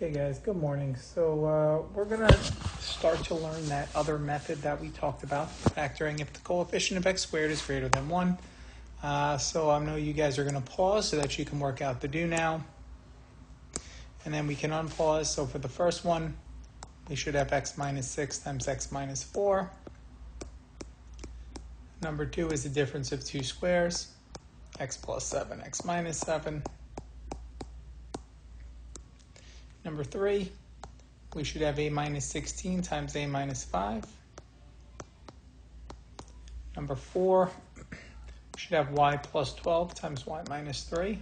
Okay guys, good morning. So we're going to start to learn that other method that we talked about, factoring if the coefficient of x squared is greater than 1. So I know you guys are going to pause so that you can work out the do now. And then we can unpause. So for the first one, we should have x minus 6 times x minus 4. Number 2 is the difference of two squares, x plus 7, x minus 7. Number 3, we should have a minus 16 times a minus 5. Number 4, we should have y plus 12 times y minus 3.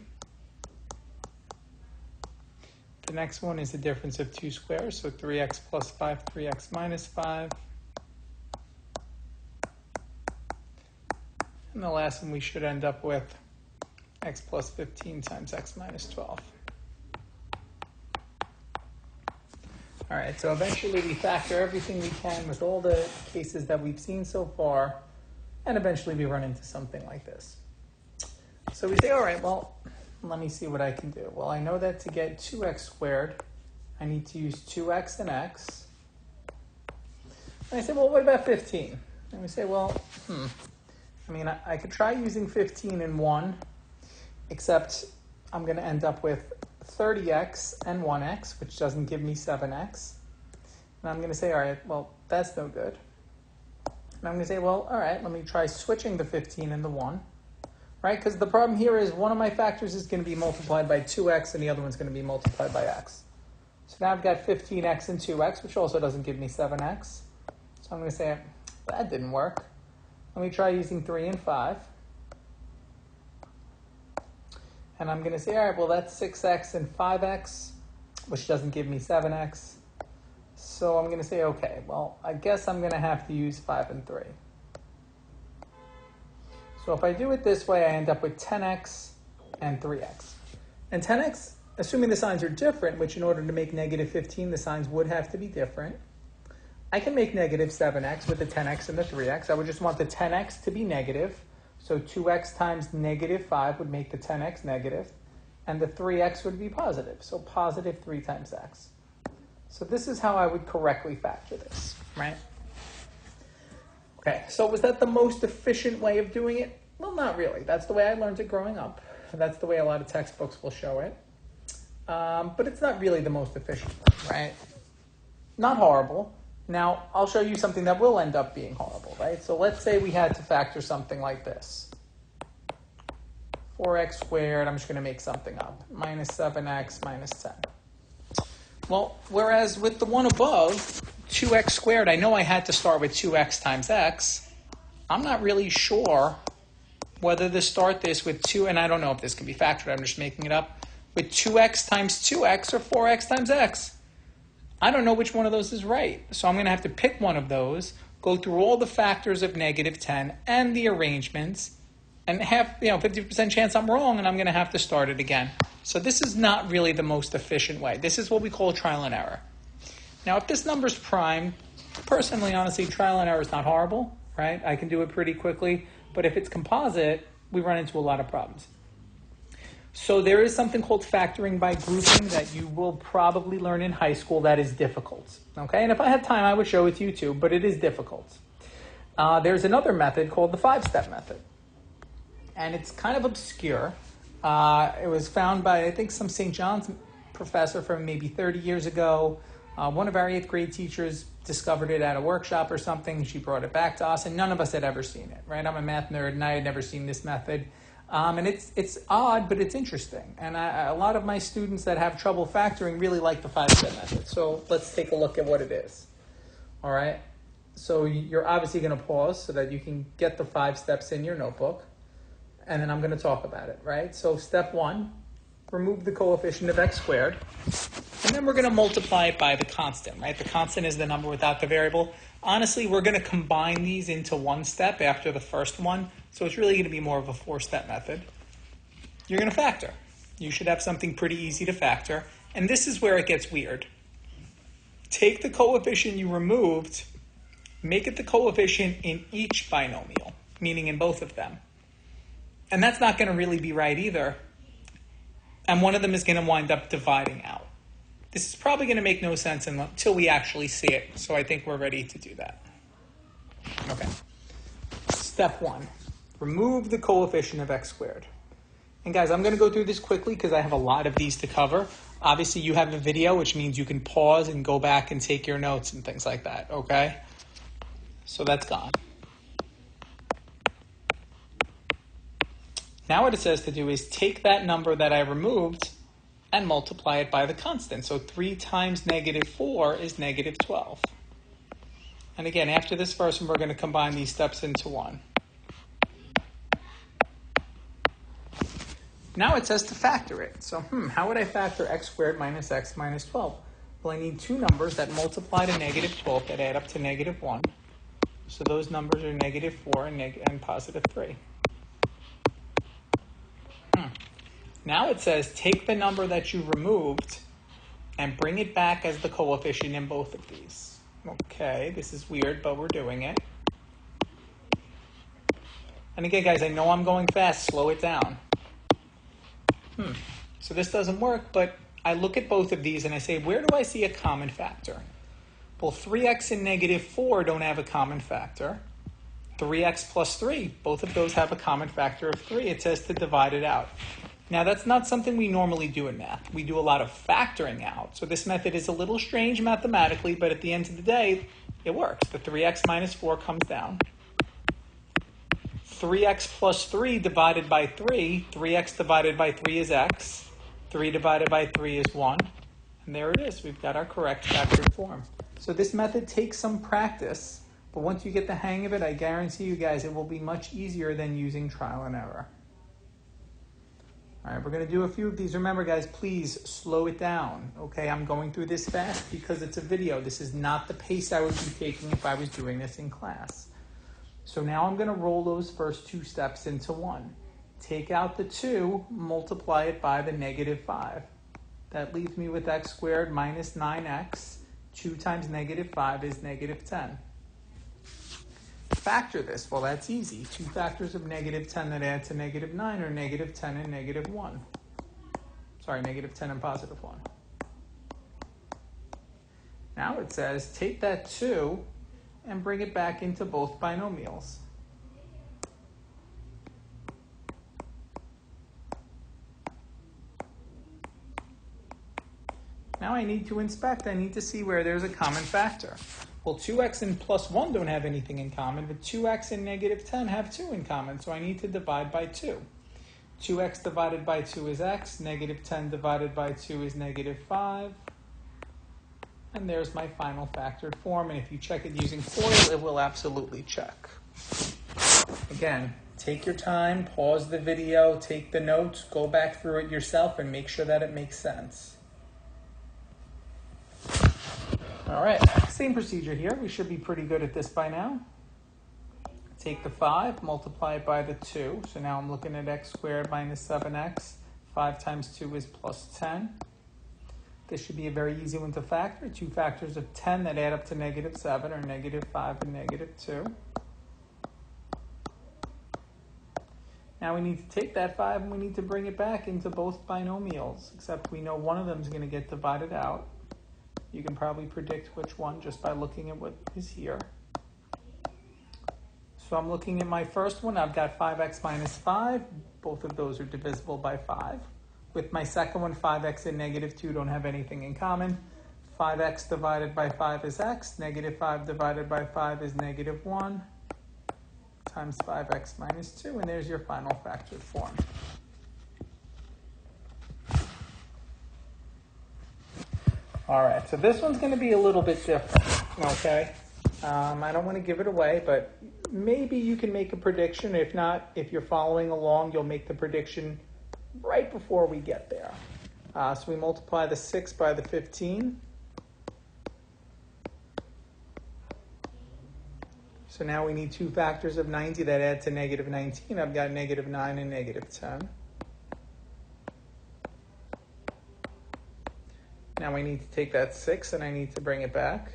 The next one is the difference of two squares, so 3x plus 5, 3x minus 5. And the last one we should end up with x plus 15 times x minus 12. All right, so eventually we factor everything we can with all the cases that we've seen so far, and eventually we run into something like this. So we say, all right, well, let me see what I can do. Well, I know that to get 2x squared, I need to use 2x and x. And I say, well, what about 15? And we say, well, I mean, I could try using 15 and 1, except I'm going to end up with 30x and 1x, which doesn't give me 7x. And I'm going to say, all right, well, that's no good. And I'm going to say, well, all right, let me try switching the 15 and the 1, right? Because the problem here is one of my factors is going to be multiplied by 2x and the other one's going to be multiplied by x. So now I've got 15x and 2x, which also doesn't give me 7x. So I'm going to say, that didn't work. Let me try using 3 and 5. And I'm going to say, all right, well, that's 6x and 5x, which doesn't give me 7x. So I'm going to say, okay, well, I guess I'm going to have to use 5 and 3. So if I do it this way, I end up with 10x and 3x. And 10x, assuming the signs are different, which in order to make negative 15, the signs would have to be different, I can make negative 7x with the 10x and the 3x. I would just want the 10x to be negative. So 2x times negative 5 would make the 10x negative, and the 3x would be positive. So positive 3 times x. So this is how I would correctly factor this, right? Okay, so was that the most efficient way of doing it? Well, not really. That's the way I learned it growing up. That's the way a lot of textbooks will show it. But it's not really the most efficient way, right? Not horrible. Now, I'll show you something that will end up being horrible, right? So let's say we had to factor something like this. 4x squared, I'm just going to make something up, minus 7x minus 10. Well, whereas with the one above, 2x squared, I know I had to start with 2x times x. I'm not really sure whether to start this with 2, and I don't know if this can be factored, I'm just making it up, with 2x times 2x or 4x times x. I don't know which one of those is right. So I'm going to have to pick one of those, go through all the factors of negative 10 and the arrangements, and have 50% chance I'm wrong, and I'm going to have to start it again. So this is not really the most efficient way. This is what we call trial and error. Now, if this number's prime, personally, honestly, trial and error is not horrible, right? I can do it pretty quickly. But if it's composite, we run into a lot of problems. So there is something called factoring by grouping that you will probably learn in high school that is difficult. Okay, and if I had time, I would show it to you too, but it is difficult. There's another method called the 5-step method. And it's kind of obscure. It was found by, I think, some St. John's professor from maybe 30 years ago. One of our 8th grade teachers discovered it at a workshop or something. She brought it back to us, and none of us had ever seen it, right? I'm a math nerd, and I had never seen this method. And it's odd, but it's interesting. And a lot of my students that have trouble factoring really like the 5-step method. So let's take a look at what it is. All right. So you're obviously going to pause so that you can get the 5 steps in your notebook. And then I'm going to talk about it, right? So step 1, remove the coefficient of x squared. And then we're going to multiply it by the constant, right? The constant is the number without the variable. Honestly, we're going to combine these into one step after the first one. So it's really going to be more of a 4-step method. You're going to factor. You should have something pretty easy to factor. And this is where it gets weird. Take the coefficient you removed, make it the coefficient in each binomial, meaning in both of them. And that's not going to really be right either. And one of them is going to wind up dividing out. This is probably going to make no sense until we actually see it, so I think we're ready to do that. Okay. Step 1, remove the coefficient of x squared. And guys, I'm going to go through this quickly because I have a lot of these to cover. Obviously, you have a video, which means you can pause and go back and take your notes and things like that, okay? So that's gone. Now what it says to do is take that number that I removed and multiply it by the constant. So 3 times negative 4 is negative 12. And again, after this first one, we're going to combine these steps into one. Now it says to factor it. So, how would I factor x squared minus x minus 12? Well, I need two numbers that multiply to negative 12 that add up to negative 1. So those numbers are negative 4 and positive 3. Now it says take the number that you removed and bring it back as the coefficient in both of these. Okay, this is weird, but we're doing it. And again, guys, I know I'm going fast. Slow it down. So this doesn't work, but I look at both of these and I say, where do I see a common factor? Well, 3x and negative 4 don't have a common factor. 3x plus 3, both of those have a common factor of 3. It says to divide it out. Now, that's not something we normally do in math. We do a lot of factoring out. So this method is a little strange mathematically, but at the end of the day, it works. The 3x minus 4 comes down. 3x plus 3 divided by 3, 3x divided by 3 is x. 3 divided by 3 is 1. And there it is. We've got our correct factored form. So this method takes some practice, but once you get the hang of it, I guarantee you guys it will be much easier than using trial and error. All right, we're going to do a few of these. Remember, guys, please slow it down. Okay, I'm going through this fast because it's a video. This is not the pace I would be taking if I was doing this in class. So now I'm going to roll those first two steps into one. Take out the 2, multiply it by the negative 5. That leaves me with x squared minus 9x. 2 times negative 5 is negative 10. Factor this. Well, that's easy. 2 factors of negative 10 that add to negative 9 are negative 10 and negative 1. Sorry, negative 10 and positive 1. Now it says take that 2 and bring it back into both binomials. Now I need to inspect. I need to see where there's a common factor. Well, 2x and plus 1 don't have anything in common, but 2x and negative 10 have 2 in common, so I need to divide by 2. 2x divided by 2 is x, negative 10 divided by 2 is negative 5. And there's my final factored form, and if you check it using FOIL, it will absolutely check. Again, take your time, pause the video, take the notes, go back through it yourself, and make sure that it makes sense. All right, same procedure here. We should be pretty good at this by now. Take the 5, multiply it by the 2. So now I'm looking at x squared minus 7x. 5 times 2 is plus 10. This should be a very easy one to factor. 2 factors of 10 that add up to negative 7 are negative 5 and negative 2. Now we need to take that 5 and we need to bring it back into both binomials, except we know one of them is going to get divided out. You can probably predict which one just by looking at what is here. So I'm looking at my first one. I've got 5x minus 5. Both of those are divisible by 5. With my second one, 5x and negative 2 don't have anything in common. 5x divided by 5 is x. Negative 5 divided by 5 is negative 1 times 5x minus 2. And there's your final factored form. All right, so this one's going to be a little bit different, okay? I don't want to give it away, but maybe you can make a prediction. If not, if you're following along, you'll make the prediction right before we get there. So we multiply the 6 by the 15. So now we need 2 factors of 90 that add to negative 19. I've got negative 9 and negative 10. Now I need to take that 6 and I need to bring it back.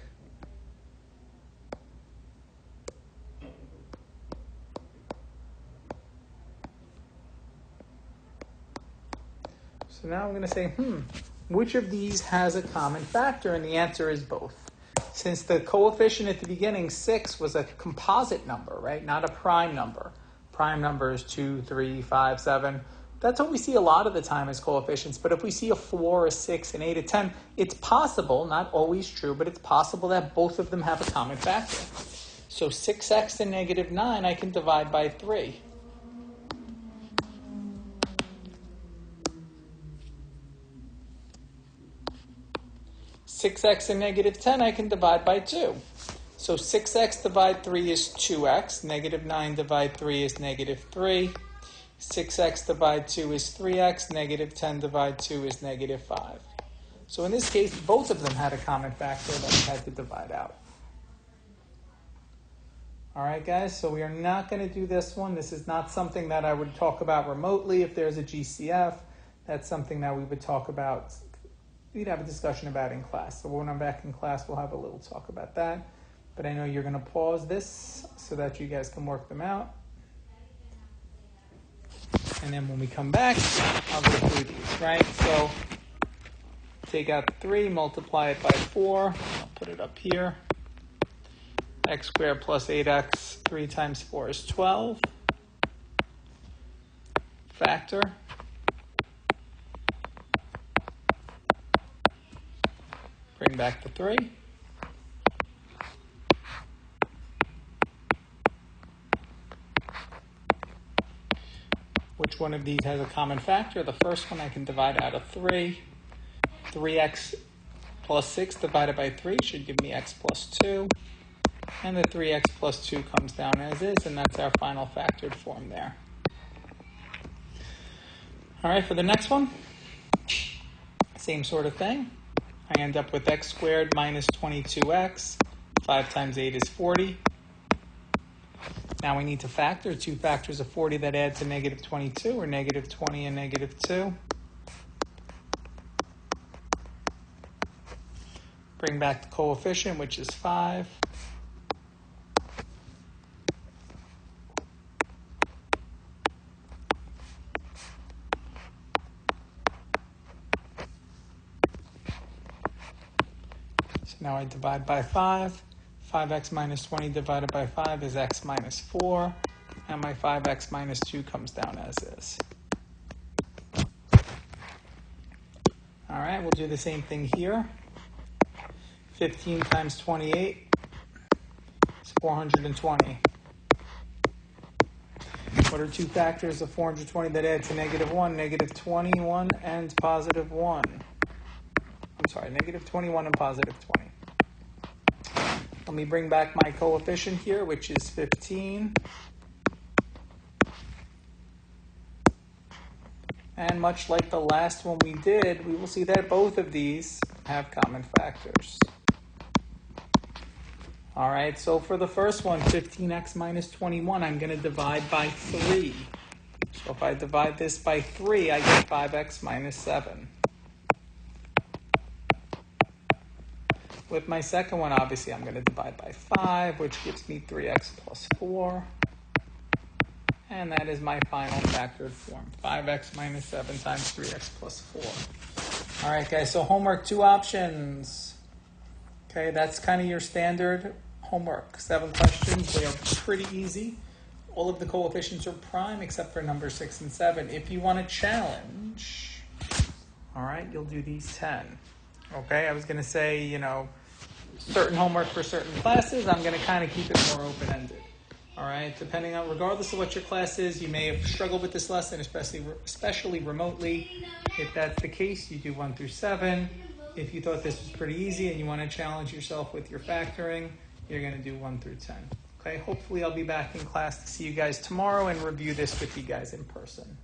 So now I'm going to say, which of these has a common factor? And the answer is both. Since the coefficient at the beginning, 6, was a composite number, right? Not a prime number. Prime number is 2, 3, 5, 7. That's what we see a lot of the time as coefficients. But if we see a 4, a 6, an 8, a 10, it's possible, not always true, but it's possible that both of them have a common factor. So 6x to negative 9, I can divide by 3. 6x and negative 10, I can divide by 2. So 6x divide 3 is 2x. Negative 9 divide 3 is negative 3. 6x divide 2 is 3x. Negative 10 divide 2 is negative 5. So in this case, both of them had a common factor that we had to divide out. All right, guys, so we are not going to do this one. This is not something that I would talk about remotely if there's a GCF. That's something that we would talk about. We'd have a discussion about in class. So when I'm back in class, we'll have a little talk about that. But I know you're going to pause this so that you guys can work them out. And then when we come back, I'll go through these, right? So take out 3, multiply it by 4. I'll put it up here. X squared plus 8x, 3 times 4 is 12. Factor. Bring back the 3. Which one of these has a common factor? The first one I can divide out of 3. 3x plus 6 divided by 3 should give me x plus 2. And the 3x plus 2 comes down as is, and that's our final factored form there. All right, for the next one, same sort of thing. I end up with x squared minus 22x. 5 times 8 is 40. Now we need to factor 2 factors of 40 that add to negative 22, or negative 20 and negative 2. Bring back the coefficient, which is 5. So now I divide by 5. 5x minus 20 divided by 5 is x minus 4. And my 5x minus 2 comes down as is. All right, we'll do the same thing here. 15 times 28 is 420. What are 2 factors of 420 that add to negative 1? Negative 21 and positive 1. I'm sorry, negative 21 and positive 20. Let me bring back my coefficient here, which is 15. And much like the last one we did, we will see that both of these have common factors. All right, so for the first one, 15x minus 21, I'm going to divide by 3. So if I divide this by 3, I get 5x minus 7. With my second one, obviously, I'm going to divide by 5, which gives me 3x plus 4. And that is my final factored form, 5x minus 7 times 3x plus 4. All right, guys, so homework, 2 options. Okay, that's kind of your standard homework. 7 questions. They are pretty easy. All of the coefficients are prime except for number 6 and 7. If you want a challenge, all right, you'll do these 10. Okay, I was going to say, certain homework for certain classes. I'm going to kind of keep it more open-ended. All right, depending on, regardless of what your class is, you may have struggled with this lesson, especially remotely. If that's the case, you do 1 through 7. If you thought this was pretty easy and you want to challenge yourself with your factoring, you're going to do 1 through 10. Okay, hopefully I'll be back in class to see you guys tomorrow and review this with you guys in person.